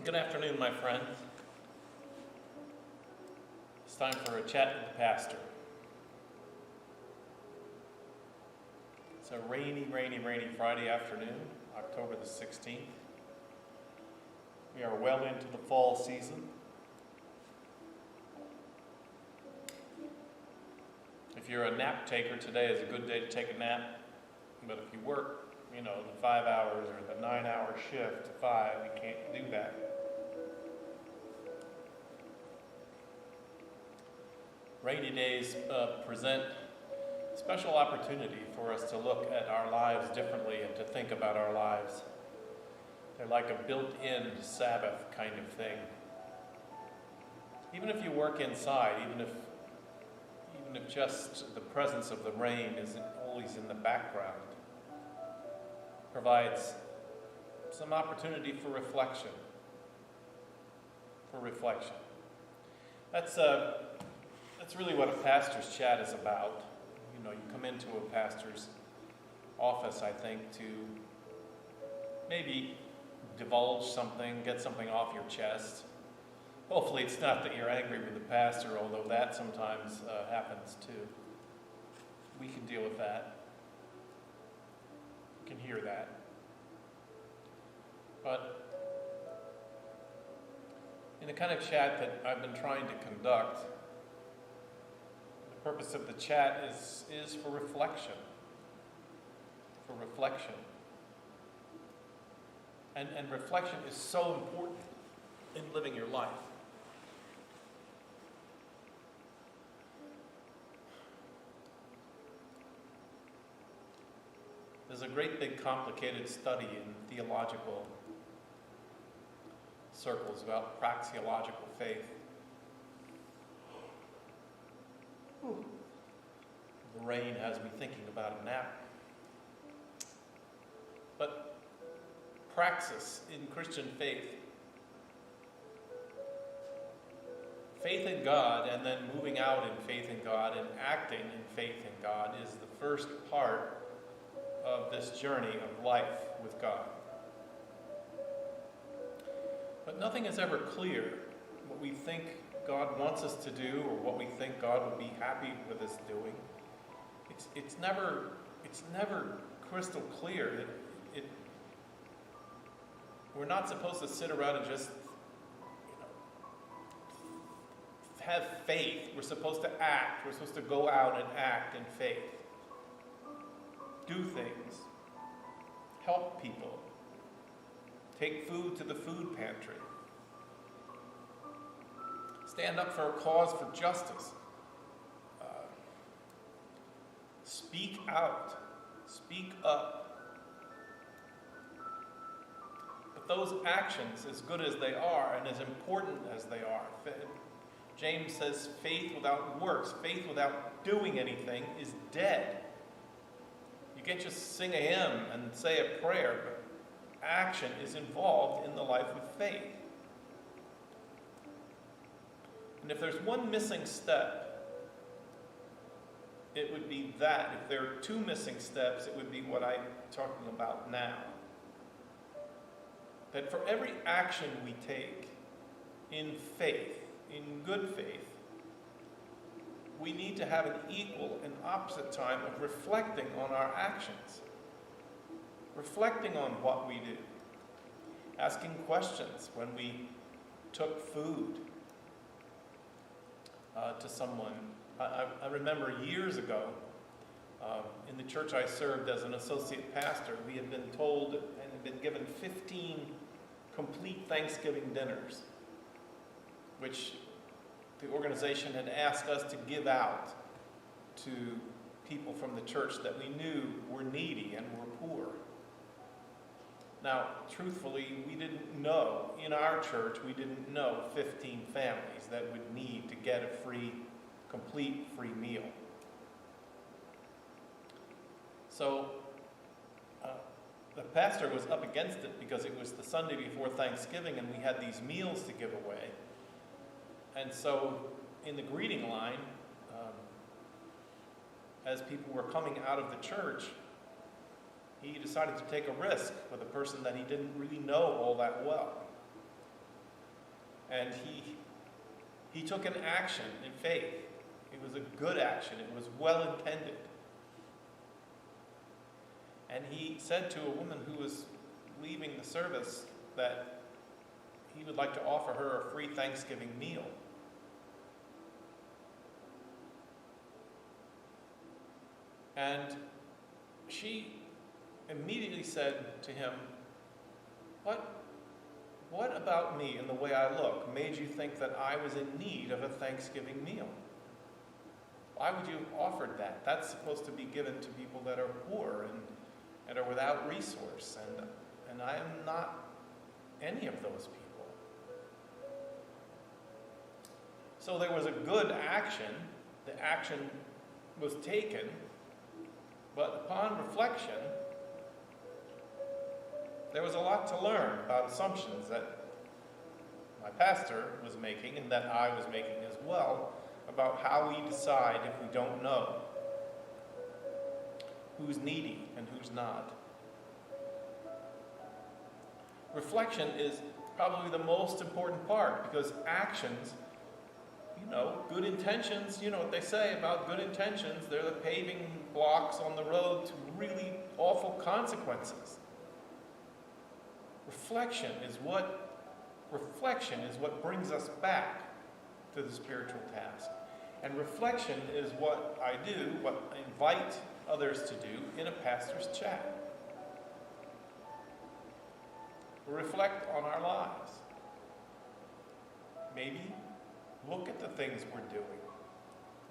Good afternoon, my friend. It's time for a chat with the pastor. It's a rainy Friday afternoon, October the 16th. We are well into the fall season. If you're a nap taker, today is a good day to take a nap. But if you work, the 5 hours or the 9-hour shift to 5, you can't do that. Rainy days present a special opportunity for us to look at our lives differently and to think about our lives. They're like a built-in Sabbath kind of thing. Even if you work inside, even if just the presence of the rain isn't always in the background, provides some opportunity for reflection. That's really what a pastor's chat is about. You come into a pastor's office, I think, to maybe divulge something, get something off your chest. Hopefully it's not that you're angry with the pastor, although that sometimes happens too. We can deal with that. You can hear that. But in the kind of chat that I've been trying to conduct, the purpose of the chat is for reflection. And reflection is so important in living your life. There's a great big complicated study in theological circles about praxeological faith. The rain has me thinking about a nap. But praxis in Christian faith in God and then moving out in faith in God and acting in faith in God is the first part of this journey of life with God. But nothing is ever clear what we think God wants us to do or what we think God would be happy with us doing. It's never crystal clear. We're not supposed to sit around and just have faith. We're supposed to act. We're supposed to go out and act in faith. Do things. Help people. Take food to the food pantry. Stand up for a cause for justice. Speak out. Speak up. But those actions, as good as they are and as important as they are, James says faith without works, faith without doing anything is dead. You can't just sing a hymn and say a prayer, but action is involved in the life of faith. And if there's one missing step, it would be that. If there are two missing steps, it would be what I'm talking about now. That for every action we take in faith, in good faith, we need to have an equal and opposite time of reflecting on our actions. Reflecting on what we do. Asking questions when we took food to someone. I remember years ago, in the church I served as an associate pastor, we had been told and had been given 15 complete Thanksgiving dinners, which the organization had asked us to give out to people from the church that we knew were needy and were poor. Now, truthfully, we didn't know, in our church, we didn't know 15 families that would need to get a complete free meal. So, the pastor was up against it because it was the Sunday before Thanksgiving and we had these meals to give away. And so, in the greeting line, as people were coming out of the church, he decided to take a risk with a person that he didn't really know all that well. And he took an action in faith. It was a good action. It was well intended. And he said to a woman who was leaving the service that he would like to offer her a free Thanksgiving meal. And she immediately said to him, What about me and the way I look made you think that I was in need of a Thanksgiving meal? Why would you have offered that? That's supposed to be given to people that are poor and are without resource. And I am not any of those people. So there was a good action. The action was taken. But upon reflection, there was a lot to learn about assumptions that my pastor was making and that I was making as well about how we decide if we don't know who's needy and who's not. Reflection is probably the most important part because actions, good intentions, you know what they say about good intentions, they're the paving blocks on the road to really awful consequences. Reflection is what brings us back to the spiritual task. And reflection is what I do, what I invite others to do in a pastor's chat. Reflect on our lives. Maybe look at the things we're doing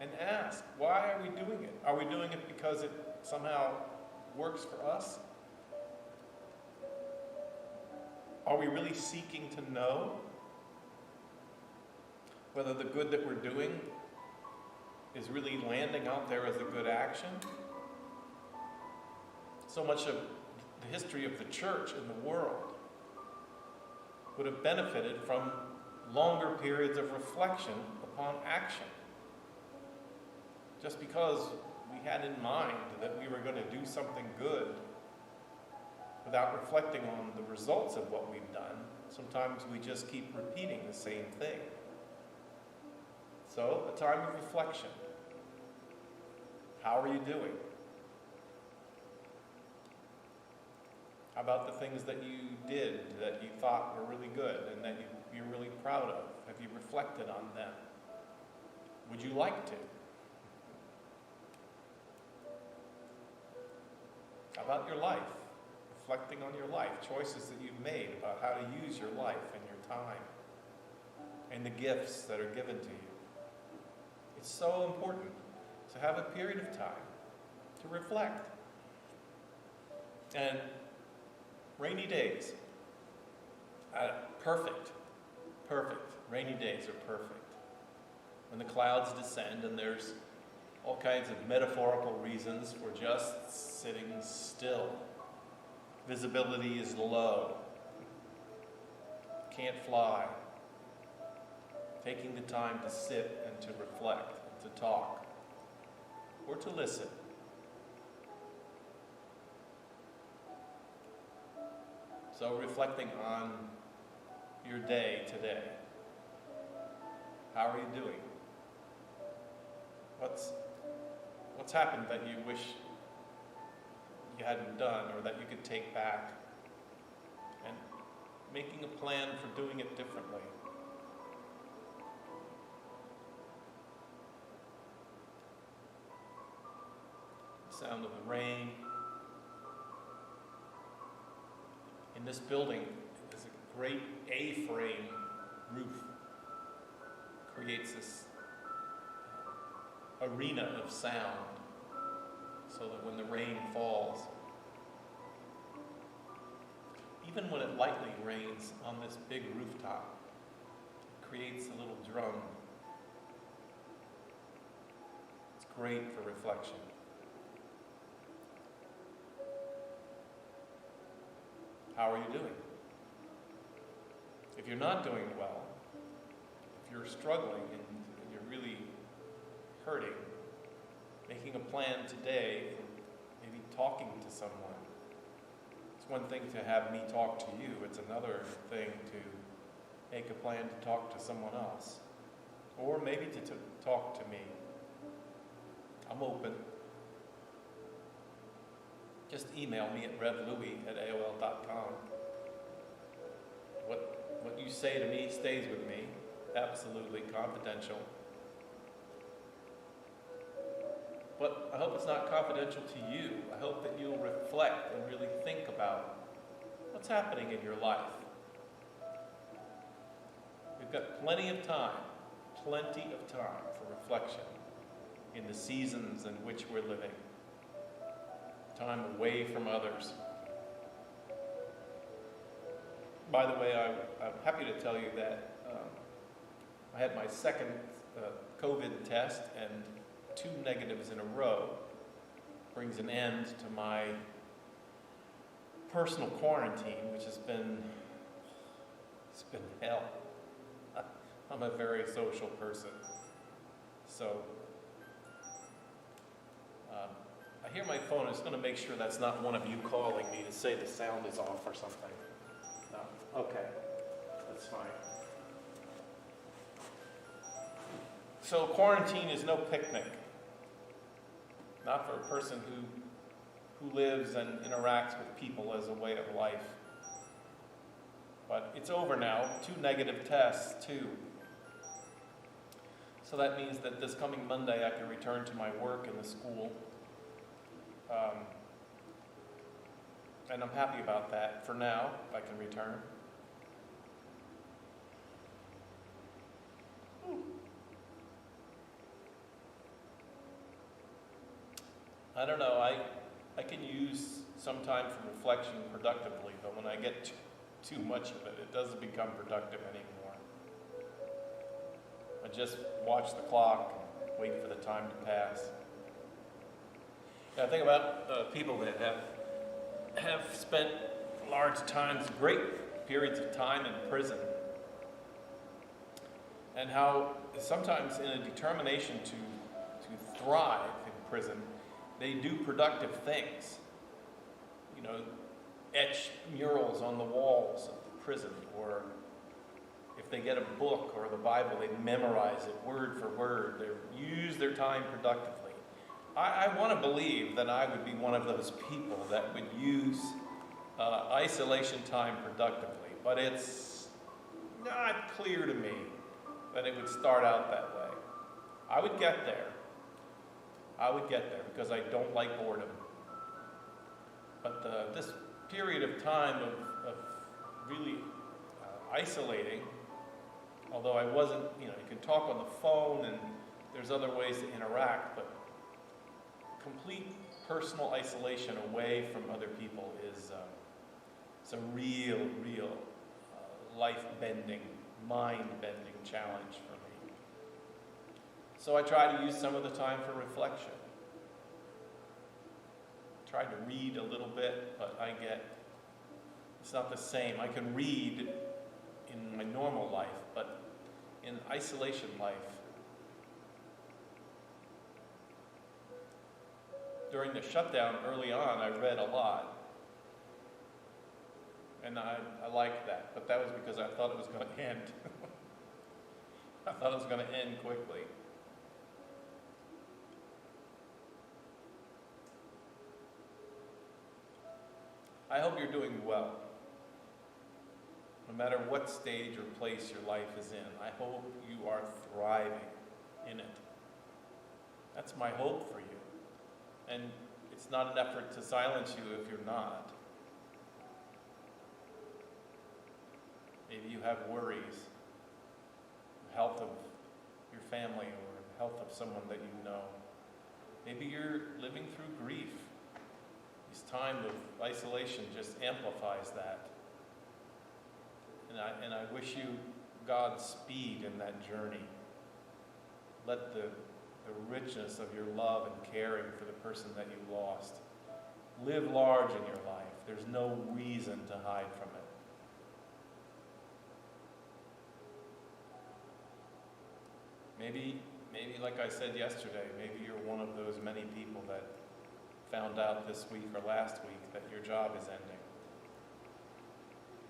and ask, why are we doing it? Are we doing it because it somehow works for us? Are we really seeking to know whether the good that we're doing is really landing out there as a good action? So much of the history of the church in the world would have benefited from longer periods of reflection upon action. Just because we had in mind that we were going to do something good without reflecting on the results of what we've done, sometimes we just keep repeating the same thing. So, a time of reflection. How are you doing? How about the things that you did that you thought were really good and that you're really proud of? Have you reflected on them? Would you like to? How about your life? Reflecting on your life, choices that you've made about how to use your life and your time and the gifts that are given to you. It's so important to have a period of time to reflect. And rainy days, perfect. Rainy days are perfect. When the clouds descend and there's all kinds of metaphorical reasons for just sitting still. Visibility is low. Can't fly. Taking the time to sit and to reflect, and to talk, or to listen. So reflecting on your day today. How are you doing? What's happened that you wish you hadn't done or that you could take back? And making a plan for doing it differently. The sound of the rain. In this building is a great A-frame roof. Creates this arena of sound so that when the rain falls, even when it lightly rains on this big rooftop, it creates a little drum. It's great for reflection. How are you doing? If you're not doing well, if you're struggling and you're really hurting, making a plan today, maybe talking to someone. It's one thing to have me talk to you. It's another thing to make a plan to talk to someone else, or maybe to talk to me. I'm open. Just email me at revlouis@aol.com. What you say to me stays with me, absolutely confidential. But I hope it's not confidential to you. I hope that you'll reflect and really think about what's happening in your life. We've got plenty of time for reflection in the seasons in which we're living. Time away from others. By the way, I'm happy to tell you that I had my second COVID test, and 2 negatives in a row brings an end to my personal quarantine, which has been hell. I'm a very social person. So I hear my phone. I'm just going to make sure that's not one of you calling me to say the sound is off or something. No. Okay. That's fine. So quarantine is no picnic. Not for a person who lives and interacts with people as a way of life. But it's over now. 2 negative tests, too. So that means that this coming Monday I can return to my work in the school. And I'm happy about that. For now, if I can return. I don't know, I can use some time for reflection productively, but when I get too much of it, it doesn't become productive anymore. I just watch the clock and wait for the time to pass. I think about people that have spent great periods of time in prison, and how sometimes in a determination to thrive in prison, they do productive things. You know, etch murals on the walls of the prison, or if they get a book or the Bible, they memorize it word for word. They use their time productively. I want to believe that I would be one of those people that would use isolation time productively, but it's not clear to me that it would start out that way. I would get there because I don't like boredom. But this period of time of really isolating, although I wasn't, you can talk on the phone and there's other ways to interact, but complete personal isolation away from other people is it's a real life-bending, mind-bending challenge for me. So I try to use some of the time for reflection. Tried to read a little bit, but it's not the same. I can read in my normal life, but in isolation life, during the shutdown early on, I read a lot. And I liked that, but that was because I thought it was going to end. I thought it was going to end quickly. I hope you're doing well. No matter what stage or place your life is in, I hope you are thriving in it. That's my hope for you. And it's not an effort to silence you if you're not. Maybe you have worries, the health of your family or the health of someone that you know. Maybe you're living through grief. This time of isolation just amplifies that. And I wish you God's speed in that journey. Let the richness of your love and caring for the person that you lost live large in your life. There's no reason to hide from it. Maybe like I said yesterday, maybe you're one of those many people that found out this week or last week that your job is ending.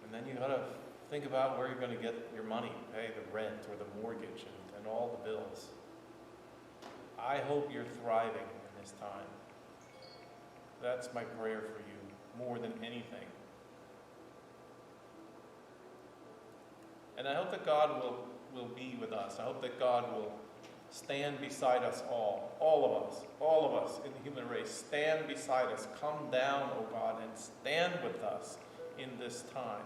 And then you gotta Think about where you're going to get your money to pay the rent or the mortgage and all the bills. I hope you're thriving in this time. That's my prayer for you, more than anything. And I hope that God will be with us. I hope that God will stand beside us all of us in the human race. Stand beside us. Come down, O God, and stand with us in this time.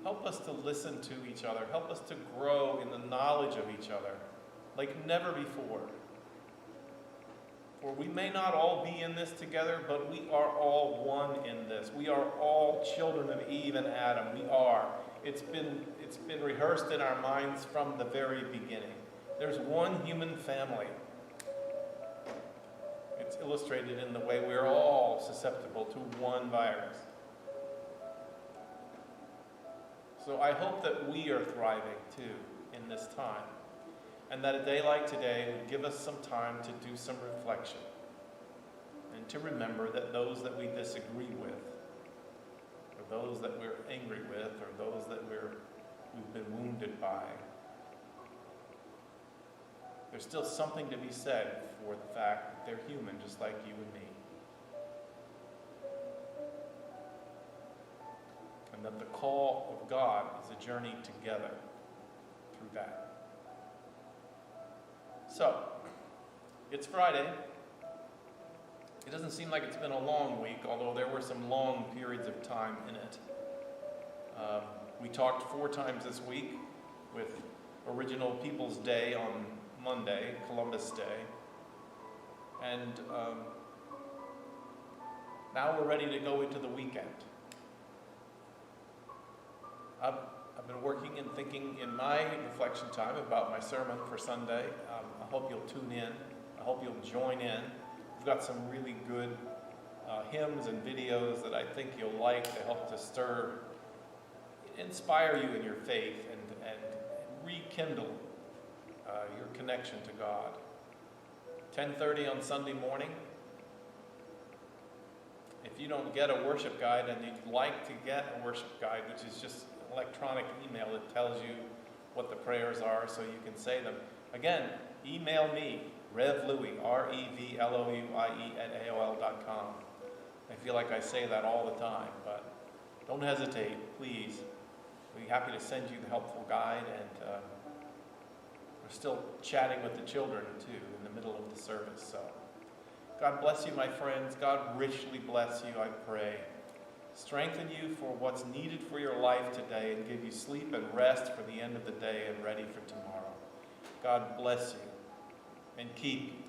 Help us to listen to each other. Help us to grow in the knowledge of each other like never before. For we may not all be in this together, but we are all one in this. We are all children of Eve and Adam. We are. It's been rehearsed in our minds from the very beginning. There's one human family. It's illustrated in the way we're all susceptible to one virus. So I hope that we are thriving too in this time, and that a day like today would give us some time to do some reflection and to remember that those that we disagree with, or those that we're angry with, or those that we've been wounded by, there's still something to be said for the fact that they're human just like you and me. And that the call of God is a journey together through that. So, it's Friday. It doesn't seem like it's been a long week, although there were some long periods of time in it. We talked 4 times this week, with Original Peoples Day on Monday, Columbus Day. And now we're ready to go into the weekend. I've been working and thinking in my reflection time about my sermon for Sunday. I hope you'll tune in. I hope you'll join in. We've got some really good hymns and videos that I think you'll like to help to inspire you in your faith and rekindle your connection to God. 10:30 on Sunday morning. If you don't get a worship guide and you'd like to get a worship guide, which is just an electronic email that tells you what the prayers are so you can say them. Again, email me, RevLouie, RevLouie @AOL.com. I feel like I say that all the time, but don't hesitate, please. We'll be happy to send you the helpful guide, and we're still chatting with the children too in the middle of the service. So God bless you, my friends. God richly bless you, I pray. Strengthen you for what's needed for your life today, and give you sleep and rest for the end of the day and ready for tomorrow. God bless you and keep you.